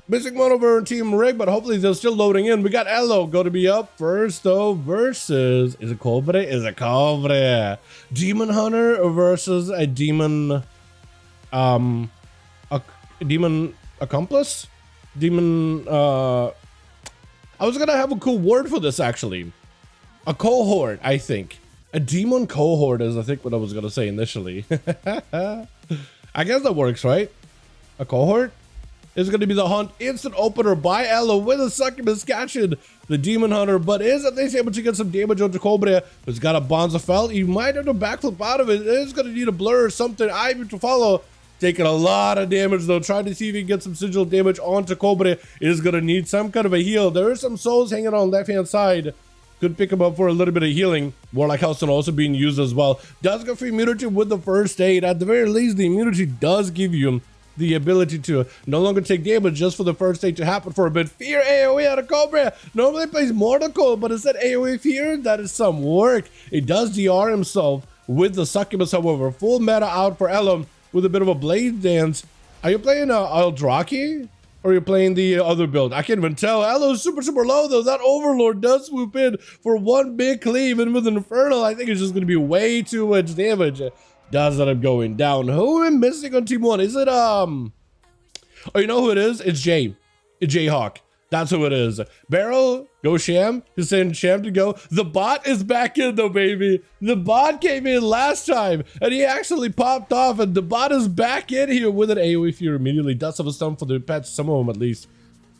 Missing one over Team Rig, but hopefully they're still loading in. We got Elo going to be up first, though, versus... Is it Cobre? Is it Cobre? Demon Hunter versus a Demon... a Demon Accomplice? Demon... I was going to have a cool word for this, actually. A cohort, I think. A Demon cohort is, I think, what I was going to say initially. I guess that works, right? A cohort? Is going to be the hunt instant opener by Elo with a succubus catching the Demon Hunter, but is at least able to get some damage onto Cobra, who's got a Bonza Fell. He might have to backflip out of it. It is going to need a blur or something. Ivy to follow. Taking a lot of damage though, trying to see if he can get some sigil damage onto Cobra. Is going to need some kind of a heal. There are some souls hanging on left hand side. Could pick him up for a little bit of healing. Warlock Hellstone also being used as well. Does go for immunity with the first aid. At the very least, the immunity does give you the ability to no longer take damage just for the first aid to happen for a bit. Fear AoE out of Cobra. Normally plays Mortal Coil, but instead AoE Fear, that is some work. It does DR himself with the Succubus, however. Full meta out for Elo with a bit of a Blade Dance. Are you playing Eldraki? Or are you playing the other build? I can't even tell. Elo's super low though. That Overlord does swoop in for one big cleave, and with an Infernal, I think it's just going to be way too much damage. Does end up going down. Who am I missing on team one? Is it oh, you know who it is? It's Jay. It's Jayhawk. That's who it is. Barrel, go Sham. He's saying Sham to go. The bot is back in though, baby. The bot came in last time and he actually popped off, and the bot is back in here with an AoE Fear immediately. Does have a stun for the pets, some of them at least.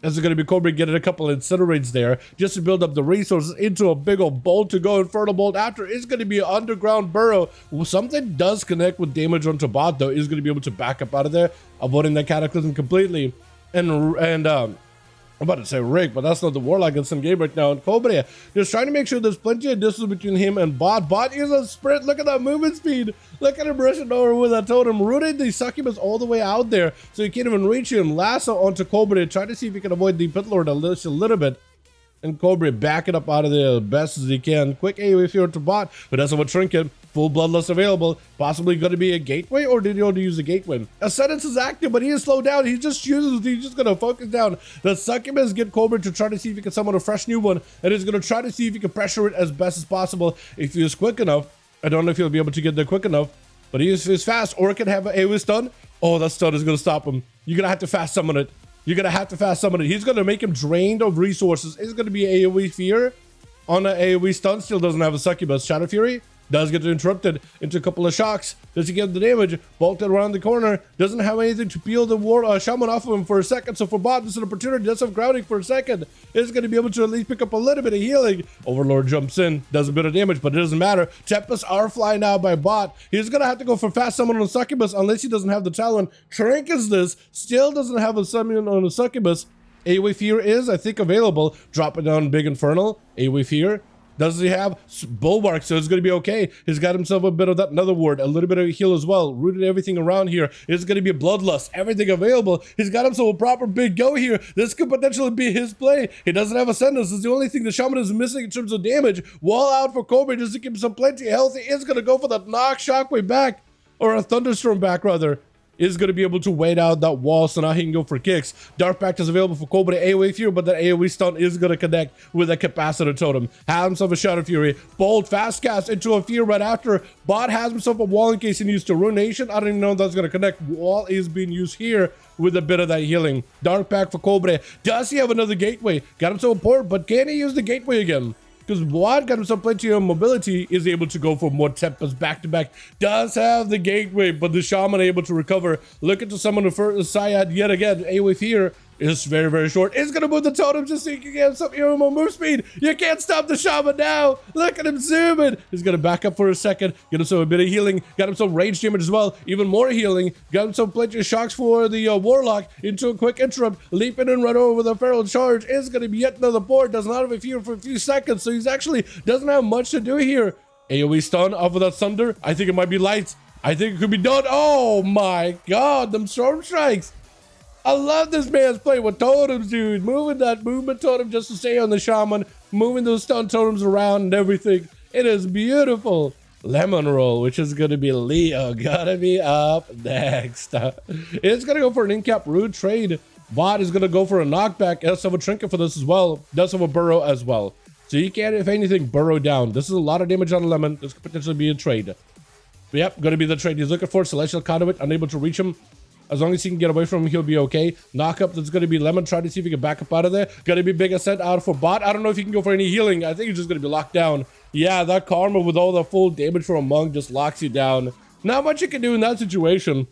This is going to be Cobra getting a couple incinerates there just to build up the resources into a big old bolt to go. Infernal Bolt after is going to be an underground burrow. Something does connect with damage onto bot though. Is going to be able to back up out of there, avoiding that Cataclysm completely. I'm about to say Rick, but that's not the Warlock in some game right now. And Cobra just trying to make sure there's plenty of distance between him and bot. Bot is a sprint. Look at that movement speed. Look at him rushing over with that totem. Rooted the Succubus all the way out there, so you can't even reach him. Lasso onto Cobra. Try to see if he can avoid the Pit Lord a little bit. And Cobra back it up out of there as best as he can. Quick AoE Fear to bot, but that's a Trinket. Full Bloodlust available. Possibly going to be a gateway, or did he only use a gateway? Ascendance is active, but he is slowed down. He's just going to focus down. The Succubus get Cobra to try to see if he can summon a fresh new one, and he's going to try to see if he can pressure it as best as possible. If he is quick enough, I don't know if he'll be able to get there quick enough, but he is fast, or can have an AoE stun. Oh, that stun is going to stop him. You're going to have to fast summon it. You're going to have to fast summon it. He's going to make him drained of resources. It's going to be AoE Fear on an AoE stun. Still doesn't have a Succubus. Shadow Fury does get interrupted into a couple of shocks. Does he get the damage? Bolted around the corner. Doesn't have anything to peel the Shaman off of him for a second. So for bot, this is an opportunity. Does have grounding for a second. Is going to be able to at least pick up a little bit of healing. Overlord jumps in. Does a bit of damage, but it doesn't matter. Tempests are flying out by bot. He's going to have to go for fast summon on Succubus unless he doesn't have the Talon. Trank is this. Still doesn't have a summon on a Succubus. AoE Fear is, I think, available. Dropping down Big Infernal. AoE Fear. Does he have Bulwark? So it's going to be okay. He's got himself a bit of that Nether Ward, a little bit of heal as well. Rooted everything around here. It's going to be a Bloodlust. Everything available. He's got himself a proper big go here. This could potentially be his play. He doesn't have Ascendance. It's the only thing the Shaman is missing in terms of damage. Wall out for Cobra just to keep him some plenty healthy. Is going to go for that knock Shockwave back. Or a Thunderstorm back, rather. Is going to be able to wait out that wall, so now he can go for kicks. Dark Pact is available for Cobra AoE Fury, but that AoE stun is going to connect with a Capacitor Totem. Have himself a Shadow Fury. Bold fast cast into a Fear right after. Bot has himself a wall in case he needs to Ruination. I don't even know if that's going to connect. Wall is being used here with a bit of that healing. Dark Pact for Cobra. Does he have another gateway? Got himself a port, but can he use the gateway again? Because Wad got himself plenty of mobility, is able to go for more Tempests back to back. Does have the gateway, but the Shaman able to recover. Looking to summon the first Syad yet again. AoE Fear is very short. It's going to move the totem just so you can get some more move speed. You can't stop the Shaman now. Look at him zooming. He's going to back up for a second. Get himself a bit of healing. Got himself range damage as well. Even more healing. Got himself plenty of shocks for the Warlock into a quick interrupt. Leaping in right over with a feral charge. Is going to be yet another board. Does not have a fear for a few seconds. So he's actually doesn't have much to do here. AoE stun off of that Thunder. I think it might be light. I think it could be done. Oh my god. Them Storm Strikes. I love this man's play with totems, dude. Moving that movement totem just to stay on the Shaman. Moving those stun totems around and everything. It is beautiful. Lemon Roll, which is going to be Leo. Gotta be up next. It's going to go for an in-cap Rude trade Bot is going to go for a knockback. Does have a trinket for this as well. Does have a burrow as well. So you can, if anything, burrow down. This is a lot of damage on a lemon. This could potentially be a trade. But yep, going to be the trade he's looking for. Celestial Conduit, unable to reach him. As long as he can get away from him, he'll be okay. Knock up, that's going to be lemon. Try to see if he can back up out of there. Going to be big ascent out for bot. I don't know if he can go for any healing. I think he's just going to be locked down. Yeah, that karma with all the full damage from a monk just locks you down. Not much you can do in that situation.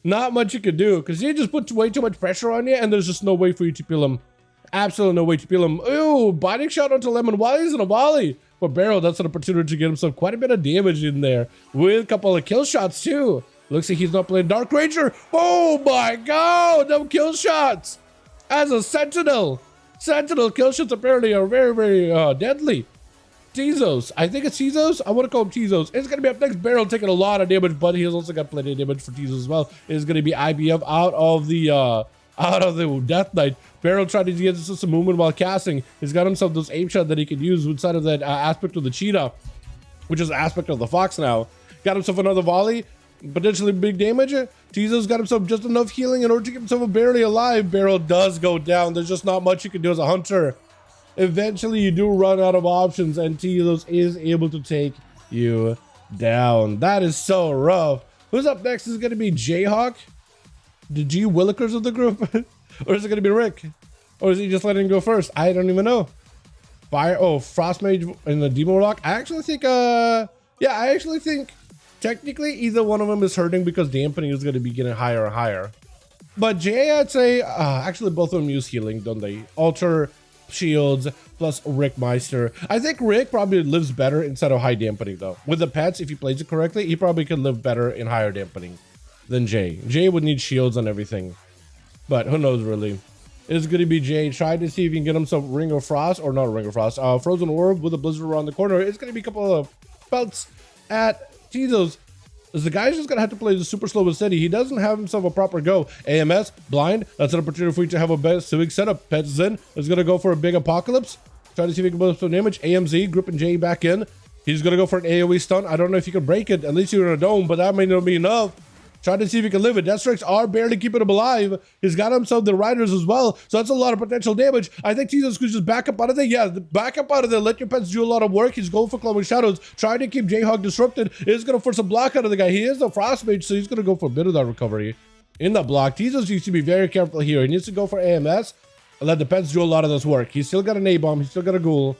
Not much you can do, because he just puts way too much pressure on you, and there's just no way for you to peel him. Absolutely no way to peel him. Ooh, body shot onto lemon while he's in a volley. For Barrel, that's an opportunity to get himself quite a bit of damage in there, with a couple of kill shots too. Looks like he's not playing Dark Ranger. Oh my god, no kill shots. As a Sentinel. Sentinel kill shots apparently are very, very deadly. Tezos. I think it's Tezos. I want to call him Tezos. It's going to be up next. Barrel taking a lot of damage, but he's also got plenty of damage for Tezos as well. It's going to be IBF out of the Death Knight. Barrel tried to get some movement while casting. He's got himself those aim shot that he can use inside of that aspect of the cheetah, which is an aspect of the fox now. Got himself another volley. Potentially big damage. Tezos got himself just enough healing in order to keep himself barely alive. Barrel does go down. There's just not much you can do as a hunter. Eventually, you do run out of options, and Tezos is able to take you down. That is so rough. Who's up next is going to be Jayhawk, the G Willikers of the group, or is it going to be Rick, or is he just letting him go first? I don't even know. Fire. Oh, Frost Mage and the Demo Rock. I actually think. Technically, either one of them is hurting because dampening is going to be getting higher and higher. But Jay, I'd say, actually both of them use healing, don't they? Alter, shields, plus Rick Meister. I think Rick probably lives better inside of high dampening, though. With the pets, if he plays it correctly, he probably could live better in higher dampening than Jay. Jay would need shields and everything. But who knows, really. It's going to be Jay. Try to see if he can get himself Ring of Frost, or not Ring of Frost, Frozen Orb with a Blizzard around the corner. It's going to be a couple of belts at Tezos. The guy's just gonna have to play the super slow and steady. He doesn't have himself a proper go. AMS, blind. That's an opportunity for you to have a best civic setup. Pets Zen is gonna go for a big apocalypse. Try to see if he can put some damage. AMZ, Grip and J back in. He's gonna go for an AoE stun. I don't know if he can break it. At least you're in a dome, but that may not be enough. Try to see if he can live it. Death Strikes are barely keeping him alive. He's got himself the Riders as well, so that's a lot of potential damage. I think Tezos could just back up out of there. Yeah, back up out of there. Let your pets do a lot of work. He's going for Glowing Shadows. Trying to keep Jayhawk disrupted. He's going to force a block out of the guy. He is the Frost Mage, so he's going to go for a bit of that recovery in the block. Tezos needs to be very careful here. He needs to go for AMS and let the pets do a lot of this work. He's still got an A-bomb. He's still got a Ghoul.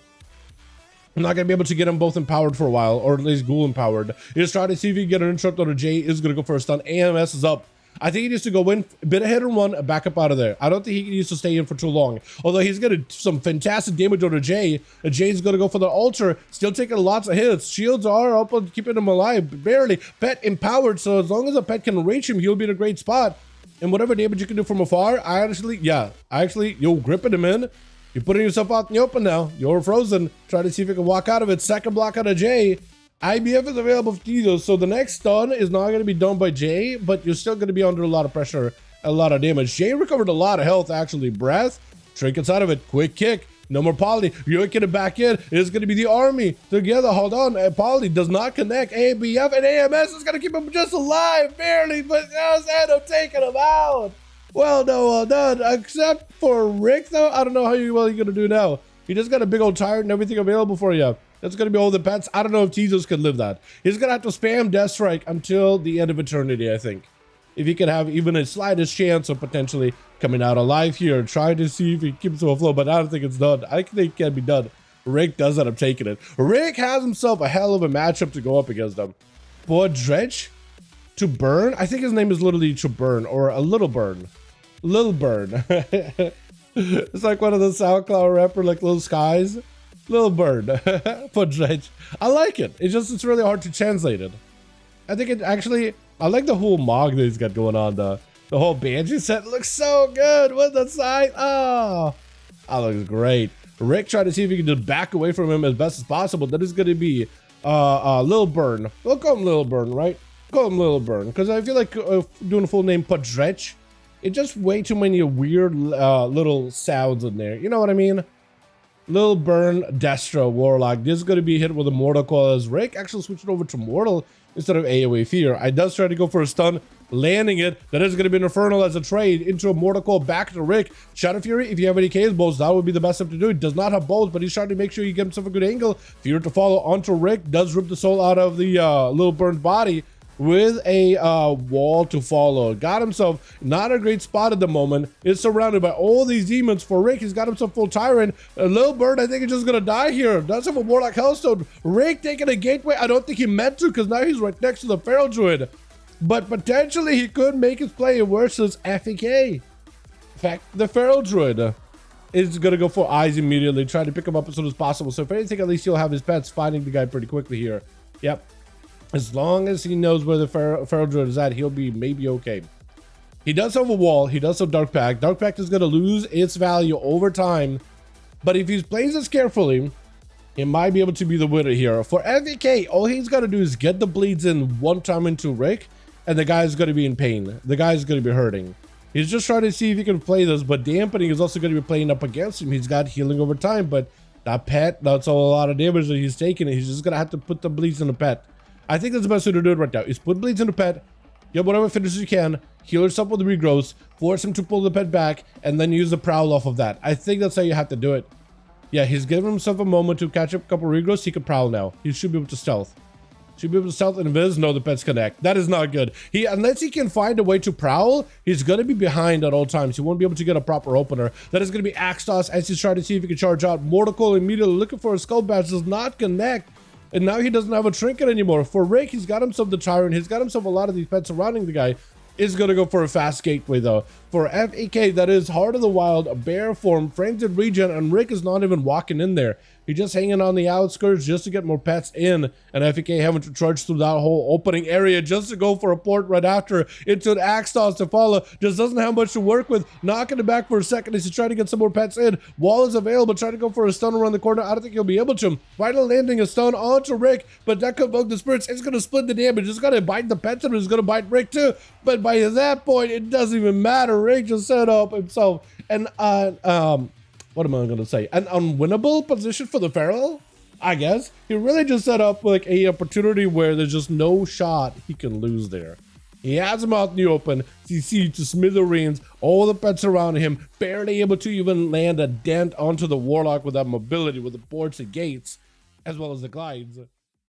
I'm not going to be able to get them both empowered for a while, or at least Ghoul empowered. He's trying to see if he can get an interrupt on a J. Is going to go for a stun. AMS is up. I think he needs to go in, a bit of hit and run, and back up out of there. I don't think he needs to stay in for too long. Although he's getting some fantastic damage on a J. A J's going to go for the Altar, still taking lots of hits. Shields are up and keeping him alive, barely. Pet empowered, so as long as a pet can reach him, he'll be in a great spot. And whatever damage you can do from afar, you're gripping him in. You're putting yourself out in the open now. You're frozen. Try to see if you can walk out of it. Second block out of J. IBF is available for Tezos, so the next stun is not going to be done by Jay, but you're still going to be under a lot of pressure, a lot of damage. Jay recovered a lot of health, actually. Breath, trinkets out of it. Quick kick. No more Poly. You're getting it back in. It's going to be the army together. Hold on. Poly does not connect. ABF and AMS is going to keep him just alive, barely, but Zeno taking him out. Well done. Except for Rick, though. I don't know how you're going to do now. You just got a big old tire and everything available for you. That's going to be all the pets. I don't know if Tezos can live that. He's going to have to spam Death Strike until the end of eternity, I think. If he can have even a slightest chance of potentially coming out alive here, trying to see if he keeps him afloat, but I don't think it's done. I think it can be done. Rick does end up taking it. Rick has himself a hell of a matchup to go up against them. Boy, Dredge to burn. I think his name is literally to burn, or a little burn. Lil Burn. It's like one of the SoundCloud rapper, like Lil Skies. Lil Bird. For Dredge. I like it. It's really hard to translate it. I think it actually, I like the whole mog that he's got going on. The whole Banshee set looks so good with the side. Oh, that looks great. Rick tried to see if he can just back away from him as best as possible. That is going to be Lil Burn. We'll call him Lil Burn, right? Call him Lil Burn, because I feel like doing a full name Dredge, it's just way too many weird little sounds in there. You know what I mean? Lil Burn, Destro, Warlock. This is going to be hit with a Mortal Coil as Rick actually switched over to Mortal. instead of AoE fear. I does try to go for a stun, landing it. That is going to be an Infernal as a trade into a Mortal Coil back to Rick. Shadow Fury, if you have any KS bolts, that would be the best stuff to do. He does not have bolts, but he's trying to make sure he gets himself a good angle. Fear to follow onto Rick, does rip the soul out of the little burned body with a wall to follow. Got himself not a great spot at the moment. Is surrounded by all these demons for Rick. He's got himself full Tyrant. A little bird, I think, is just gonna die here. Does have a Warlock Hellstone. Rick taking a gateway. I don't think he meant to, because now he's right next to the Feral Druid. But potentially he could make his play versus FEK. In fact, the Feral Druid is gonna go for eyes immediately, try to pick him up as soon as possible. So if anything, at least he'll have his pets finding the guy pretty quickly here. Yep. As long as he knows where the Feral Druid is at, he'll be maybe okay. He does have a wall. He does have Dark Pact. Dark Pact is going to lose its value over time. But if he plays this carefully, he might be able to be the winner here. For FEK, all he's got to do is get the bleeds in one time into Rick, and the guy's going to be in pain. The guy's going to be hurting. He's just trying to see if he can play this, but Dampening is also going to be playing up against him. He's got healing over time, but that pet, that's a lot of damage that he's taking. He's just going to have to put the bleeds in the pet. I think that's the best way to do it right now, is put bleeds in the pet, get whatever finishes you can, heal yourself with the regrowths, force him to pull the pet back, and then use the prowl off of that. I think that's how you have to do it. Yeah, he's giving himself a moment to catch up a couple regrowths. He can prowl now. He should be able to stealth. Should be able to stealth and invis. No, the pets connect. That is not good. Unless he can find a way to prowl, he's going to be behind at all times. He won't be able to get a proper opener. That is going to be Axtos as he's trying to see if he can charge out. Mortal Coil immediately looking for a skull badge, does not connect. And now he doesn't have a trinket anymore. For Rick, he's got himself the Tyrant. He's got himself a lot of these pets surrounding the guy. Is going to go for a fast gateway, though. For FEK, that is Heart of the Wild, a bear form, frenzied regen, and Rick is not even walking in there. He's just hanging on the outskirts just to get more pets in, and FEK having to charge through that whole opening area just to go for a port right after into an Axtos to follow. Just doesn't have much to work with. Knocking it back for a second as he's trying to get some more pets in. Wall is available, trying to go for a stun around the corner. I don't think he'll be able to. Final landing a stun onto Rick, but that could evoke the spirits. It's going to split the damage. It's going to bite the pets, and it's going to bite Rick too. But by that point, it doesn't even matter. Rick just set up himself and what am I going to say? An unwinnable position for the Feral, I guess. He really just set up like a opportunity where there's just no shot he can lose there. He has him out in the open, CC to smithereens, all the pets around him, barely able to even land a dent onto the Warlock with that mobility, with the boards and gates, as well as the glides.